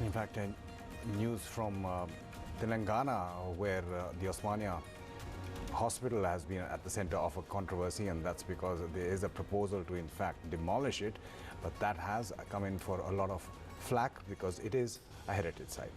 In fact, news from Telangana, where the Osmania hospital has been at the center of a controversy, and that's because there is a proposal to in fact demolish it, but that has come in for a lot of flack because it is a heritage site.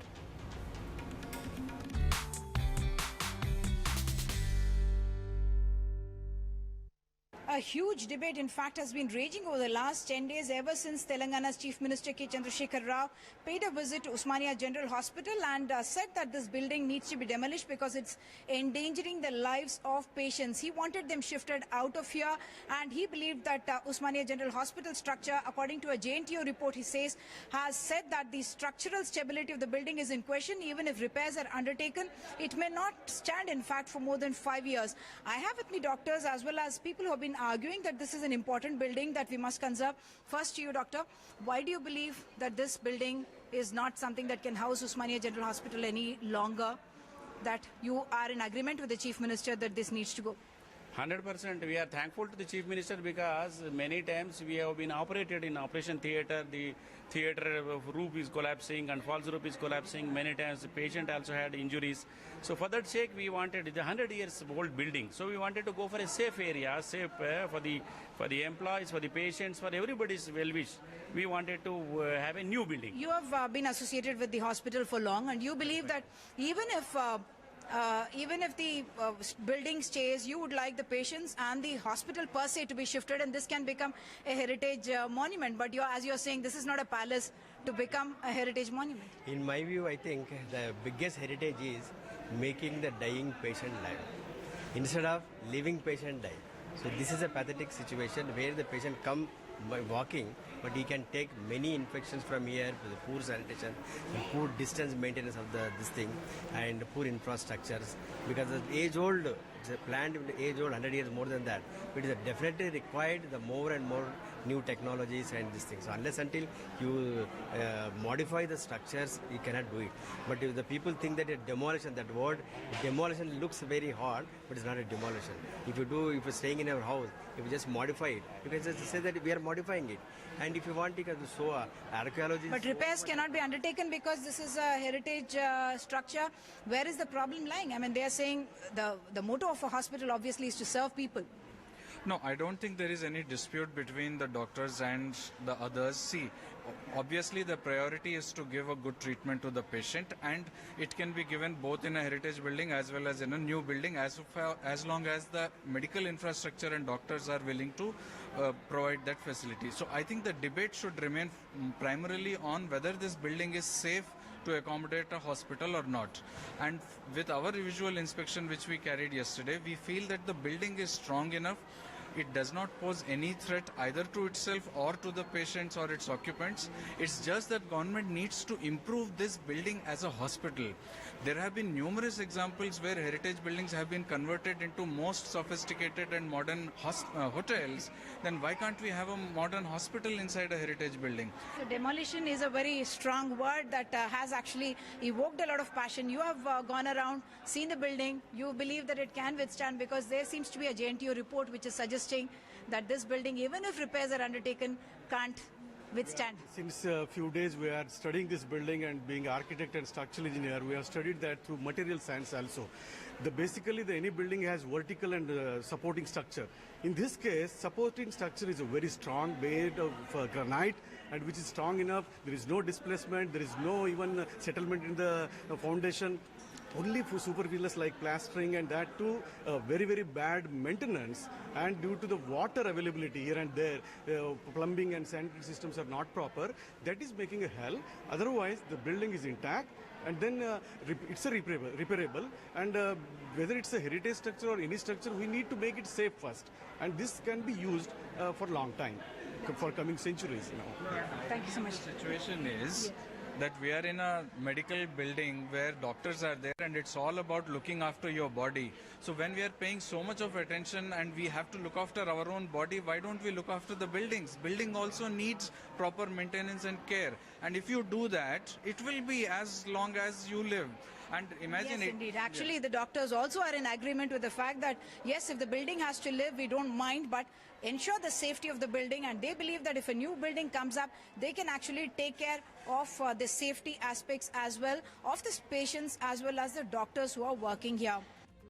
A huge debate, in fact, has been raging over the last 10 days ever since Telangana's Chief Minister Chanrashekhar Raon paid a visit to Osmania General Hospital and said that this building needs to be demolished because it's endangering the lives of patients. He wanted them shifted out of here, and he believed that Osmania General Hospital structure, according to a JNTO report, he says, has said that the structural stability of the building is in question. Even if repairs are undertaken, it may not stand, in fact, for more than 5 years. I have with me doctors as well as people who have been arguing that this is an important building that we must conserve. First to you, doctor, why do you believe that this building is not something that can house Osmania General Hospital any longer, that you are in agreement with the Chief Minister that this needs to go? 100%. We are thankful to the Chief Minister because many times we have been operated in operation theatre. The theatre roof is collapsing and false roof is collapsing. Many times the patient also had injuries. So for that sake, we wanted, it's a 100 years old building. So we wanted to go for a safe area, safe for the employees, for the patients, for everybody's well-wish. We wanted to have a new building. You have been associated with the hospital for long, and you believe that even if the building stays, you would like the patients and the hospital per se to be shifted, and this can become a heritage monument. But as you're saying, this is not a palace to become a heritage monument. In my view, I think the biggest heritage is making the dying patient live instead of leaving patient die. So this is a pathetic situation where the patient come by walking, but he can take many infections from here with the poor sanitation, and poor distance maintenance of this thing, and poor infrastructures. Because the age-old, it's a planned age-old, 100 years more than that. It is definitely required the more and more new technologies and these things. So unless until you modify the structures, you cannot do it. But if the people think that a demolition, that word demolition looks very hard, but it's not a demolition. If you're staying in your house, if you just modify it, you can just say that we are modifying it. And if you want, you can show archaeology. But repairs cannot be undertaken because this is a heritage structure. Where is the problem lying? I mean, they are saying the motto of a hospital obviously is to serve people. No, I don't think there is any dispute between the doctors and the others. See, obviously the priority is to give a good treatment to the patient, and it can be given both in a heritage building as well as in a new building as long as the medical infrastructure and doctors are willing to provide that facility. So I think the debate should remain primarily on whether this building is safe to accommodate a hospital or not. And with our visual inspection which we carried yesterday, we feel that the building is strong enough. It does not pose any threat either to itself or to the patients or its occupants. It's just that government needs to improve this building as a hospital. There have been numerous examples where heritage buildings have been converted into most sophisticated and modern hotels. Then why can't we have a modern hospital inside a heritage building? So demolition is a very strong word that has actually evoked a lot of passion. You have gone around, seen the building. You believe that it can withstand because there seems to be a JNTO report which is suggesting that this building, even if repairs are undertaken, can't withstand. Since a few days we are studying this building, and being architect and structural engineer, we have studied that through material science also. Basically, any building has vertical and supporting structure. In this case, supporting structure is a very strong bed of granite, and which is strong enough. There is no displacement, there is no even settlement in the foundation. Only for superficial like plastering, and that too very, very bad maintenance, and due to the water availability here and there, plumbing and sanitary systems are not proper. That is making a hell. Otherwise, the building is intact, and then it's a repairable. And whether it's a heritage structure or any structure, we need to make it safe first. And this can be used for a long time, for coming centuries. Thank you so much. The situation is that we are in a medical building where doctors are there, and it's all about looking after your body. So when we are paying so much of attention and we have to look after our own body, why don't we look after the buildings? Building also needs proper maintenance and care. And if you do that, it will be as long as you live. And imagine Yes, it. indeed. Actually, the doctors also are in agreement with the fact that, yes, if the building has to live, we don't mind, but ensure the safety of the building. And they believe that if a new building comes up, they can actually take care of the safety aspects as well of the patients as well as the doctors who are working here.